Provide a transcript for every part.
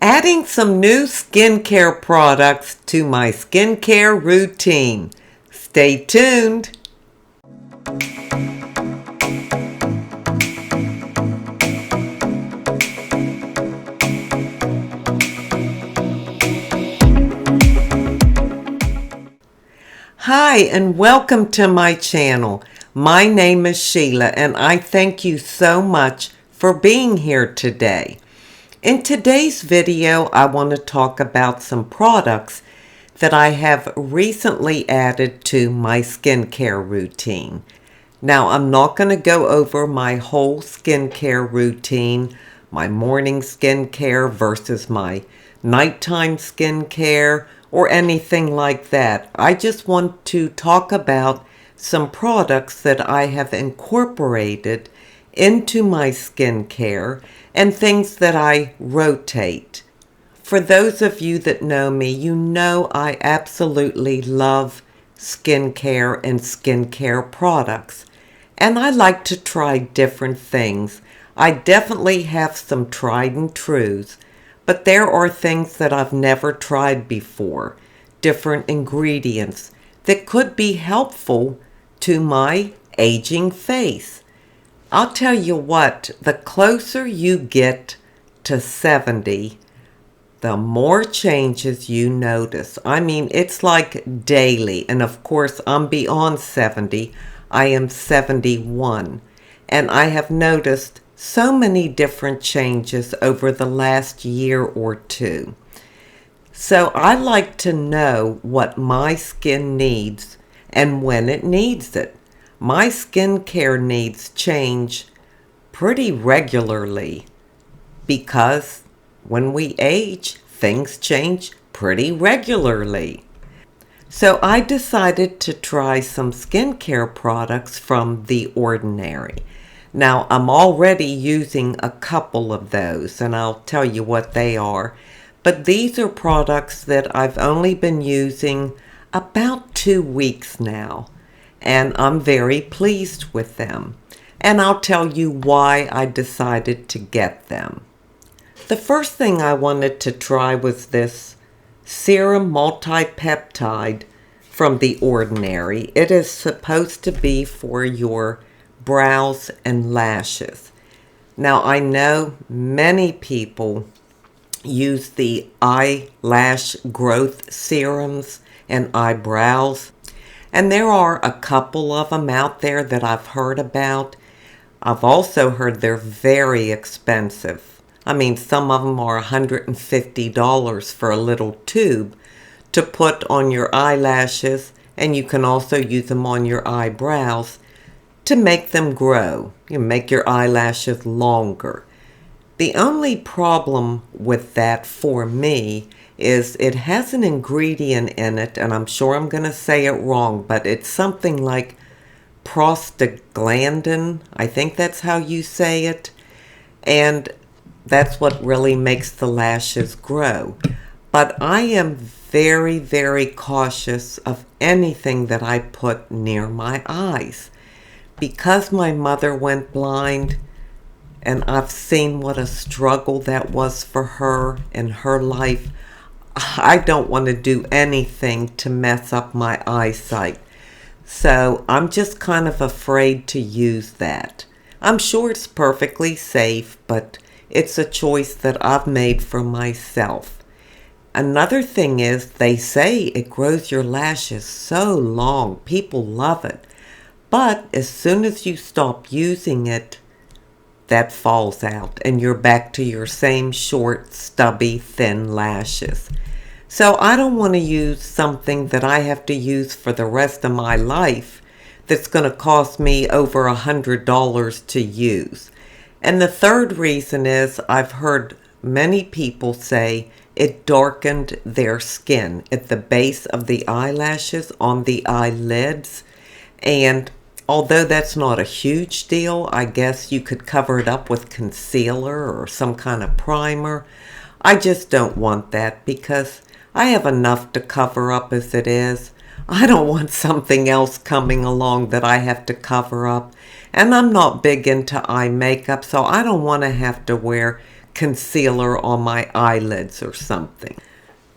Adding some new skincare products to my skincare routine. Stay tuned. Hi, and welcome to my channel. My name is Sheila, and I thank you so much for being here today. In today's video, I want to talk about some products that I have recently added to my skincare routine. Now, I'm not going to go over my whole skincare routine, my morning skincare versus my nighttime skincare, or anything like that. I just want to talk about some products that I have incorporated into my skincare and things that I rotate. For those of you that know me, you know I absolutely love skincare and skincare products. And I like to try different things. I definitely have some tried and trues. But there are things that I've never tried before, different ingredients that could be helpful to my aging face. I'll tell you what, the closer you get to 70, the more changes you notice. I mean, it's like daily. And of course, I'm beyond 70. I am 71. And I have noticed so many different changes over the last year or two. So I like to know what my skin needs and when it needs it. My skincare needs change pretty regularly because when we age, things change pretty regularly. So I decided to try some skincare products from The Ordinary. Now, I'm already using a couple of those, and I'll tell you what they are. But these are products that I've only been using about 2 weeks now, and I'm very pleased with them. And I'll tell you why I decided to get them. The first thing I wanted to try was this Serum multi-peptide from The Ordinary. It is supposed to be for your brows and lashes. Now, I know many people use the eyelash growth serums and eyebrows, and there are a couple of them out there that I've heard about. I've also heard they're very expensive. I mean, some of them are $150 for a little tube to put on your eyelashes, and you can also use them on your eyebrows to make them grow. You make your eyelashes longer. The only problem with that for me is it has an ingredient in it, and I'm sure I'm going to say it wrong, but it's something like prostaglandin. I think that's how you say it. And that's what really makes the lashes grow. But I am very, very cautious of anything that I put near my eyes. Because my mother went blind, and I've seen what a struggle that was for her in her life, I don't want to do anything to mess up my eyesight. So I'm just kind of afraid to use that. I'm sure it's perfectly safe, but it's a choice that I've made for myself. Another thing is, they say it grows your lashes so long. People love it. But as soon as you stop using it, that falls out and you're back to your same short, stubby, thin lashes. So I don't want to use something that I have to use for the rest of my life that's going to cost me over $100 to use. And the third reason is I've heard many people say it darkened their skin at the base of the eyelashes, on the eyelids, and although that's not a huge deal, I guess you could cover it up with concealer or some kind of primer. I just don't want that because I have enough to cover up as it is. I don't want something else coming along that I have to cover up. And I'm not big into eye makeup, so I don't want to have to wear concealer on my eyelids or something.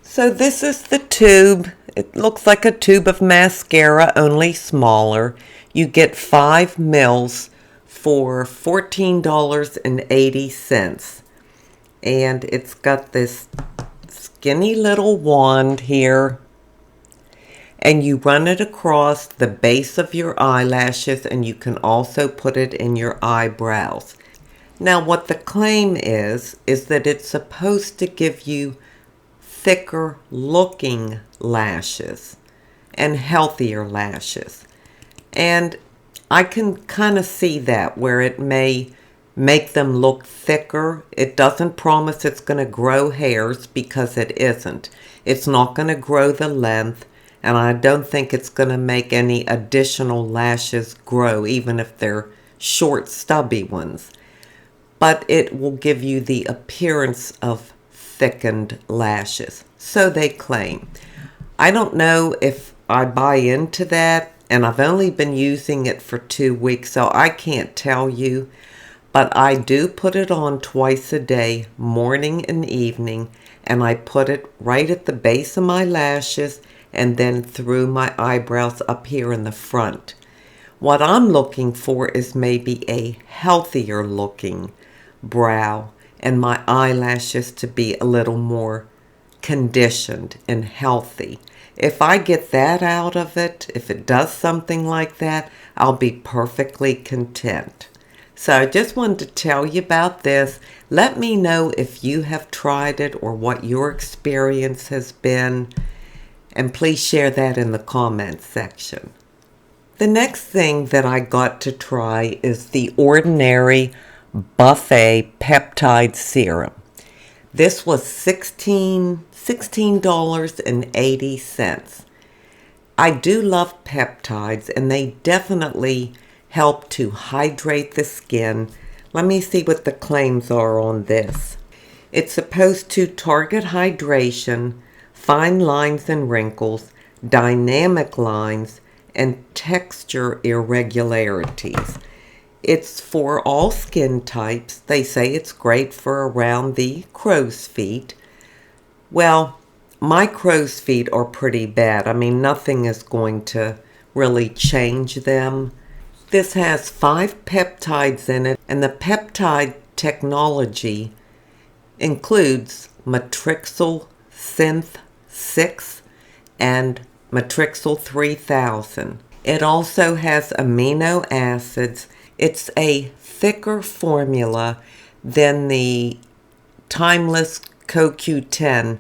So this is the tube. It looks like a tube of mascara, only smaller. You get 5 mils for $14.80. And it's got this skinny little wand here. And you run it across the base of your eyelashes, and you can also put it in your eyebrows. Now what the claim is that it's supposed to give you thicker looking lashes and healthier lashes. And I can kind of see that, where it may make them look thicker. It doesn't promise it's going to grow hairs, because it isn't. It's not going to grow the length, and I don't think it's going to make any additional lashes grow, even if they're short, stubby ones. But it will give you the appearance of thickened lashes. So they claim. I don't know if I buy into that, and I've only been using it for 2 weeks, so I can't tell you. But I do put it on twice a day, morning and evening, and I put it right at the base of my lashes and then through my eyebrows up here in the front. What I'm looking for is maybe a healthier looking brow, and my eyelashes to be a little more conditioned and healthy. If I get that out of it, if it does something like that, I'll be perfectly content. So I just wanted to tell you about this. Let me know if you have tried it or what your experience has been. And please share that in the comments section. The next thing that I got to try is the Ordinary Buffet Peptide Serum. This was $16.80. I do love peptides, and they definitely help to hydrate the skin. Let me see what the claims are on this. It's supposed to target hydration, fine lines and wrinkles, dynamic lines, and texture irregularities. It's for all skin types. They say it's great for around the crow's feet. Well, my crow's feet are pretty bad. I mean, nothing is going to really change them. This has 5 peptides in it, and the peptide technology includes matrixyl synth 6 and matrixyl 3000. It also has amino acids. It's a thicker formula than the Timeless CoQ10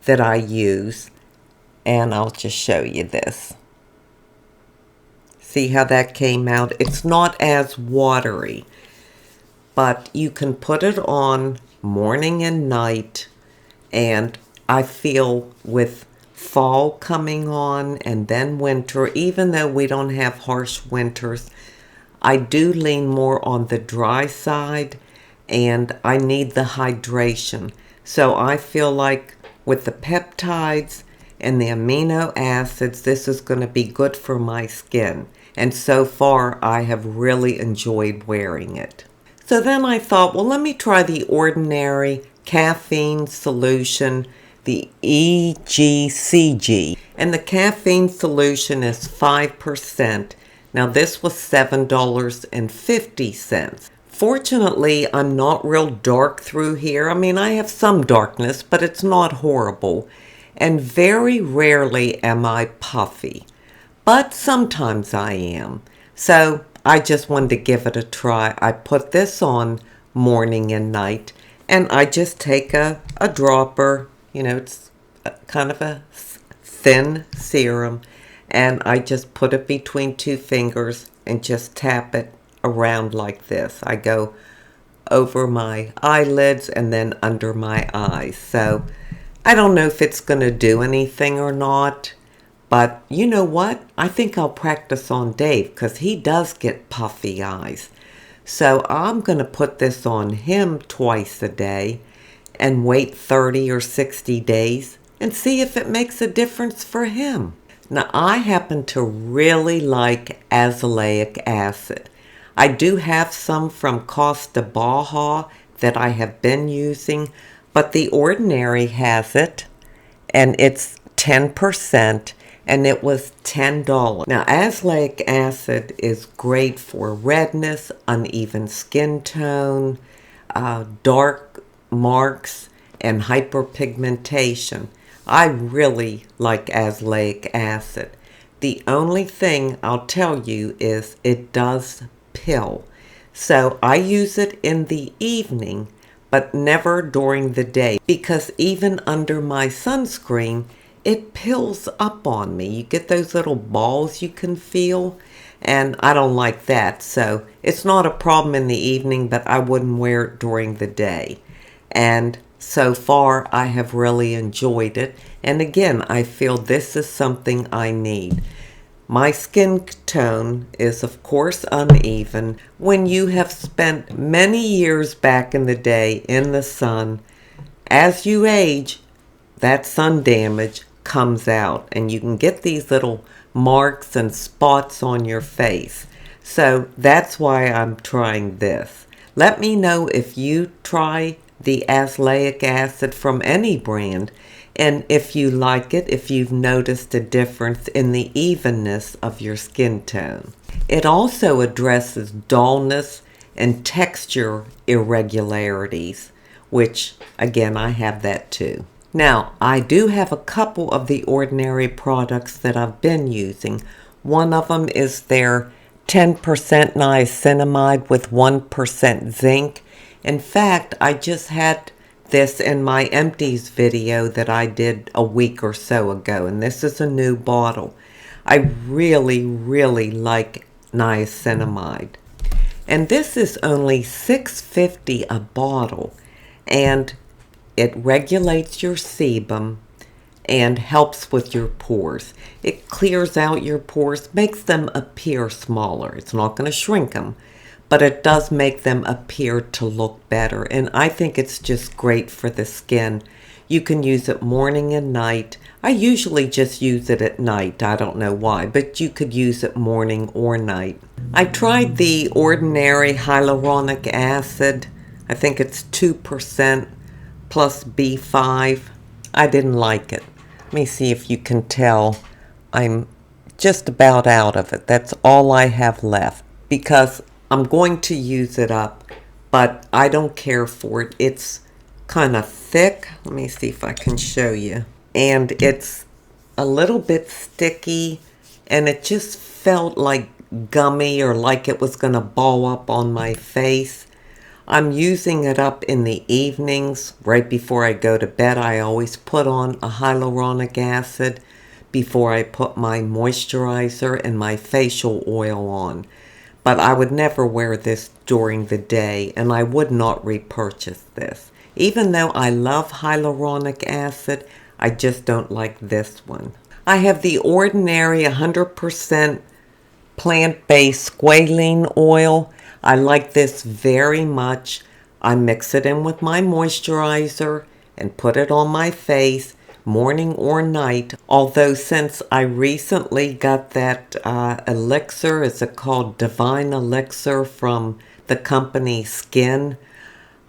that I use, and I'll just show you this. See how that came out? It's not as watery, but you can put it on morning and night, and I feel with fall coming on and then winter, even though we don't have harsh winters, I do lean more on the dry side, and I need the hydration. So I feel like with the peptides and the amino acids, this is going to be good for my skin. And so far, I have really enjoyed wearing it. So then I thought, well, let me try the Ordinary Caffeine Solution, the EGCG. And the caffeine solution is 5%. Now this was $7.50. Fortunately, I'm not real dark through here. I mean, I have some darkness, but it's not horrible. And very rarely am I puffy. But sometimes I am. So I just wanted to give it a try. I put this on morning and night, and I just take a dropper, it's kind of a thin serum, and I just put it between 2 fingers and just tap it around like this. I go over my eyelids and then under my eyes. So I don't know if it's going to do anything or not. But you know what? I think I'll practice on Dave, because he does get puffy eyes. So I'm going to put this on him twice a day and wait 30 or 60 days and see if it makes a difference for him. Now, I happen to really like azelaic acid. I do have some from Costa Baja that I have been using, but the Ordinary has it, and it's 10%, and it was $10. Now, azelaic acid is great for redness, uneven skin tone, dark marks, and hyperpigmentation. I really like azelaic acid. The only thing I'll tell you is it does pill. So I use it in the evening, but never during the day, because even under my sunscreen, it pills up on me. You get those little balls you can feel, and I don't like that. So it's not a problem in the evening, but I wouldn't wear it during the day. And so far, I have really enjoyed it. And again, I feel this is something I need. My skin tone is, of course, uneven. When you have spent many years back in the day in the sun, as you age, that sun damage comes out, and you can get these little marks and spots on your face. So that's why I'm trying this. Let me know if you try the azelaic acid from any brand, and if you like it, if you've noticed a difference in the evenness of your skin tone. It also addresses dullness and texture irregularities, which again, I have that too. Now, I do have a couple of the Ordinary products that I've been using. One of them is their 10% niacinamide with 1% zinc. In fact, I just had this in my empties video that I did a week or so ago, and this is a new bottle. I really, really like niacinamide. And this is only $6.50 a bottle, and it regulates your sebum and helps with your pores. It clears out your pores, makes them appear smaller. It's not going to shrink them, but it does make them appear to look better. And I think it's just great for the skin. You can use it morning and night. I usually just use it at night. I don't know why, but you could use it morning or night. I tried the Ordinary hyaluronic acid. I think it's 2% plus B5. I didn't like it. Let me see if you can tell. I'm just about out of it. That's all I have left, because I'm going to use it up, but I don't care for it. It's kind of thick. Let me see if I can show you. And it's a little bit sticky, and it just felt like gummy, or like it was going to ball up on my face. I'm using it up in the evenings. Right before I go to bed, I always put on a hyaluronic acid before I put my moisturizer and my facial oil on. But I would never wear this during the day, and I would not repurchase this. Even though I love hyaluronic acid, I just don't like this one. I have the Ordinary 100% plant-based squalene oil. I like this very much. I mix it in with my moisturizer and put it on my face morning or night. Although since I recently got that elixir, is it called Divine Elixir from the company Skin?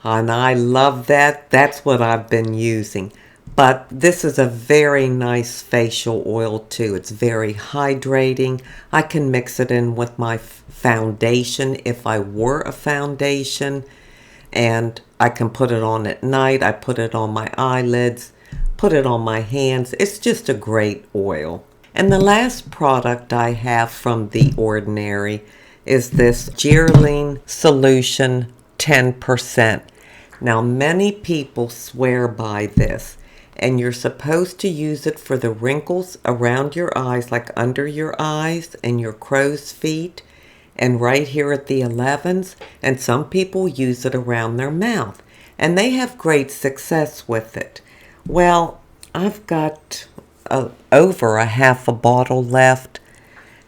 And I love that. That's what I've been using. But this is a very nice facial oil too. It's very hydrating. I can mix it in with my foundation if I wore a foundation. And I can put it on at night. I put it on my eyelids, put it on my hands. It's just a great oil. And the last product I have from the Ordinary is this Gearline Solution 10%. Now, many people swear by this, and you're supposed to use it for the wrinkles around your eyes, like under your eyes and your crow's feet, and right here at the 11s, and some people use it around their mouth, and they have great success with it. Well, I've got over a half a bottle left,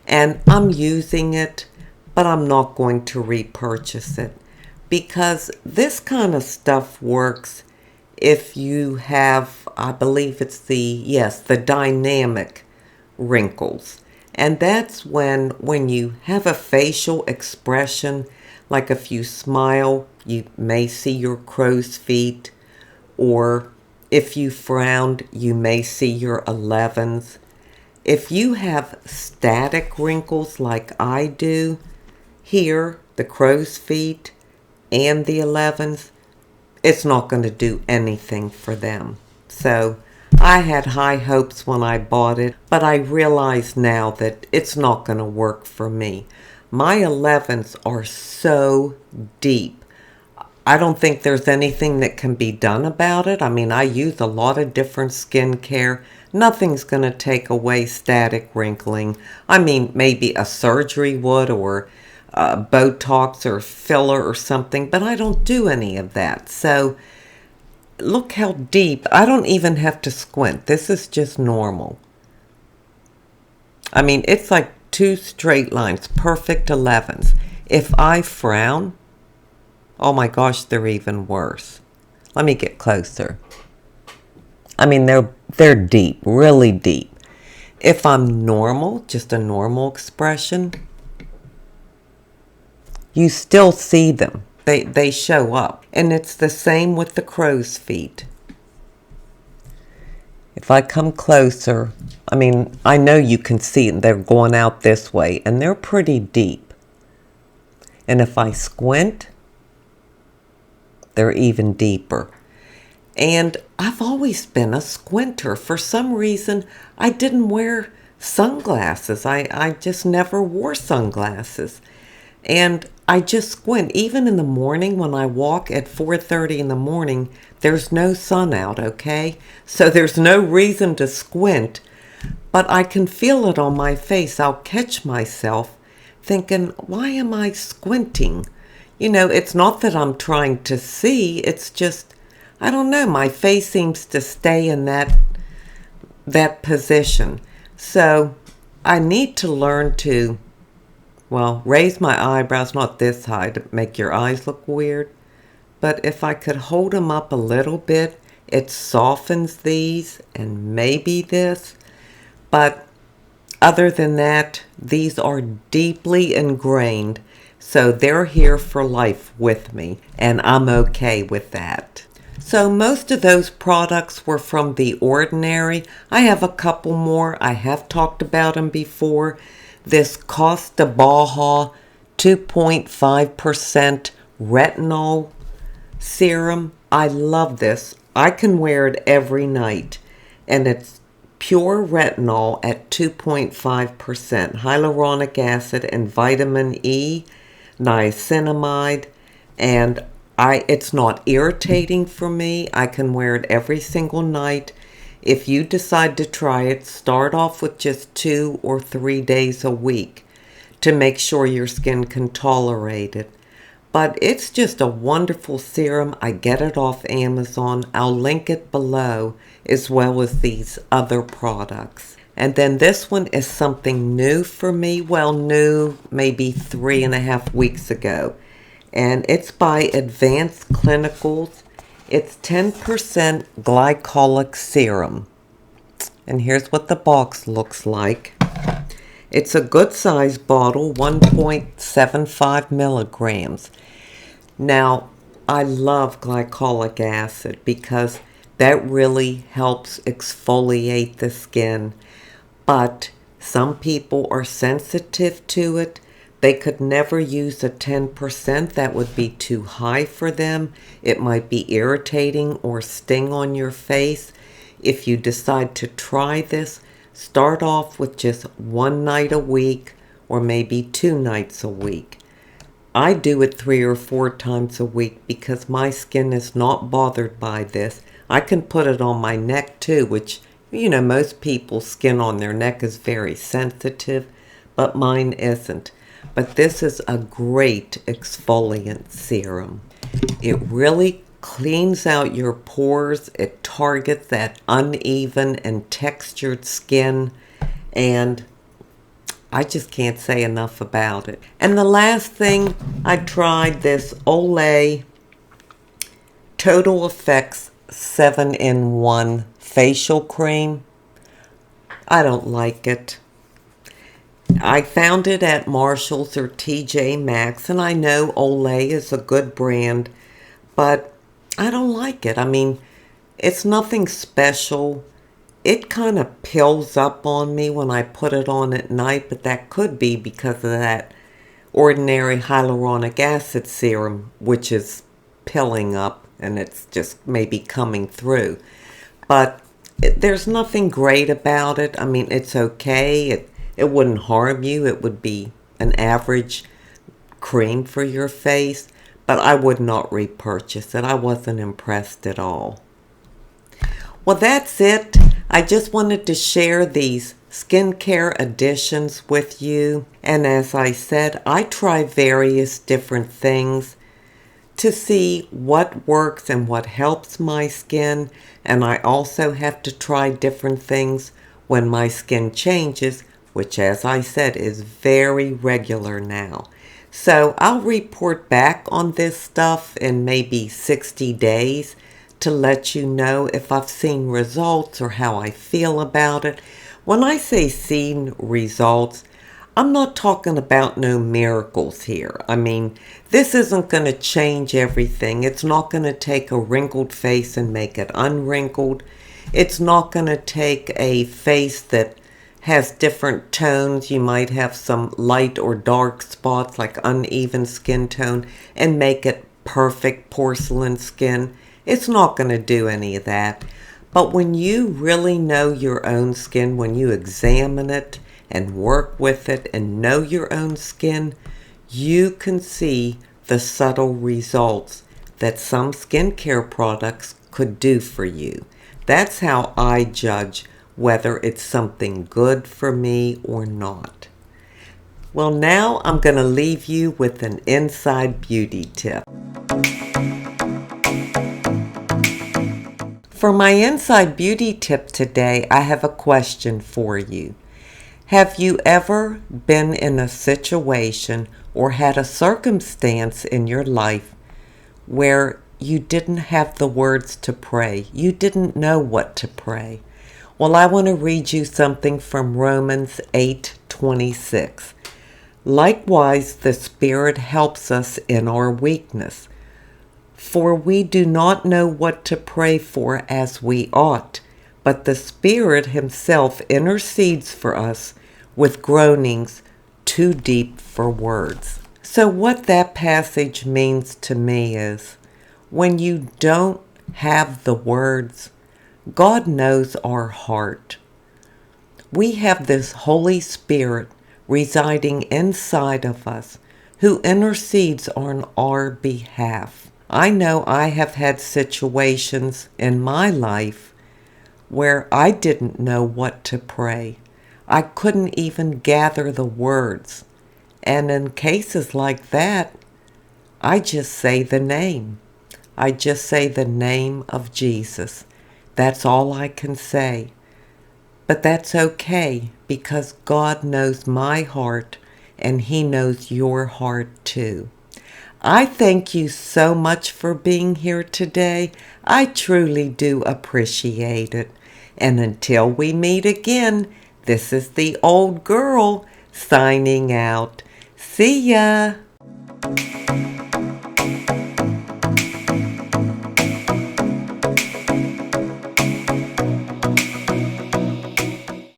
and I'm using it, but I'm not going to repurchase it, because this kind of stuff works if you have, I believe it's the dynamic wrinkles. And that's when you have a facial expression Like if you smile, you may see your crow's feet, or if you frowned, you may see your 11s. If you have static wrinkles like I do, here, the crow's feet and the 11s, it's not going to do anything for them. So I had high hopes when I bought it, but I realize now that it's not going to work for me. My 11s are so deep. I don't think there's anything that can be done about it. I mean, I use a lot of different skincare. Nothing's going to take away static wrinkling. I mean, maybe a surgery would, or Botox or filler or something, but I don't do any of that. So look how deep. I don't even have to squint. This is just normal. I mean, it's like 2 straight lines, perfect 11s. If I frown, oh my gosh, they're even worse. Let me get closer. I mean, they're deep, really deep. If I'm normal, just a normal expression, you still see them. They show up. And it's the same with the crow's feet. If I come closer, I mean, I know you can see they're going out this way, and they're pretty deep. And if I squint, they're even deeper. And I've always been a squinter. For some reason, I didn't wear sunglasses. I just never wore sunglasses. And I just squint. Even in the morning when I walk at 4:30 in the morning, there's no sun out, okay? So there's no reason to squint. But I can feel it on my face. I'll catch myself thinking, why am I squinting? You know, it's not that I'm trying to see. It's just, I don't know, my face seems to stay in that position. So I need to learn to, well, raise my eyebrows, not this high to make your eyes look weird. But if I could hold them up a little bit, it softens these and maybe this. But other than that, these are deeply ingrained. So they're here for life with me, and I'm okay with that. So most of those products were from The Ordinary. I have a couple more. I have talked about them before. This Costa Baja 2.5% retinol serum. I love this. I can wear it every night. And it's pure retinol at 2.5%. Hyaluronic acid and vitamin E, niacinamide, and it's not irritating for me. I can wear it every single night. If you decide to try it, start off with just 2 or 3 days a week to make sure your skin can tolerate it. But it's just a wonderful serum. I get it off Amazon. I'll link it below, as well as these other products. And then this one is something new for me. Well, new maybe 3.5 weeks ago. And it's by Advanced Clinicals. It's 10% glycolic serum. And here's what the box looks like. It's a good size bottle, 1.75 milligrams. Now, I love glycolic acid because that really helps exfoliate the skin. But some people are sensitive to it. They could never use a 10%. That would be too high for them. It might be irritating or sting on your face. If you decide to try this, start off with just 1 night a week or maybe 2 nights a week. I do it 3 or 4 times a week because my skin is not bothered by this. I can put it on my neck too, which, you know, most people's skin on their neck is very sensitive, but mine isn't. But this is a great exfoliant serum. It really cleans out your pores. It targets that uneven and textured skin, and I just can't say enough about it. And the last thing, I tried this Olay Total Effects 7-in-1 facial cream. I don't like it. I found it at Marshall's or TJ Maxx, and I know Olay is a good brand, but I don't like it. I mean, it's nothing special. It kind of pills up on me when I put it on at night, but that could be because of that ordinary hyaluronic acid serum, which is pilling up and it's just maybe coming through. But there's nothing great about it. I mean, it's okay. It wouldn't harm you. It would be an average cream for your face, but I would not repurchase it. I wasn't impressed at all. Well, that's it. I just wanted to share these skincare additions with you. And as I said, I try various different things to see what works and what helps my skin. And I also have to try different things when my skin changes, which, as I said, is very regular now. So I'll report back on this stuff in maybe 60 days to let you know if I've seen results or how I feel about it. When I say seen results, I'm not talking about no miracles here. I mean, this isn't going to change everything. It's not going to take a wrinkled face and make it unwrinkled. It's not going to take a face that has different tones. You might have some light or dark spots like uneven skin tone and make it perfect porcelain skin. It's not going to do any of that. But when you really know your own skin, when you examine it and work with it and know your own skin, you can see the subtle results that some skincare products could do for you. That's how I judge whether it's something good for me or not. Well, now I'm going to leave you with an inside beauty tip. For my inside beauty tip today, I have a question for you. Have you ever been in a situation or had a circumstance in your life where you didn't have the words to pray? You didn't know what to pray. Well, I want to read you something from Romans 8:26. Likewise, the Spirit helps us in our weakness. For we do not know what to pray for as we ought, but the Spirit Himself intercedes for us with groanings too deep for words. So what that passage means to me is, when you don't have the words, God knows our heart. We have this Holy Spirit residing inside of us who intercedes on our behalf. I know I have had situations in my life where I didn't know what to pray. I couldn't even gather the words. And in cases like that, I just say the name. I just say the name of Jesus. That's all I can say. But that's okay, because God knows my heart and He knows your heart too. I thank you so much for being here today. I truly do appreciate it. And until we meet again, this is the old girl signing out. See ya.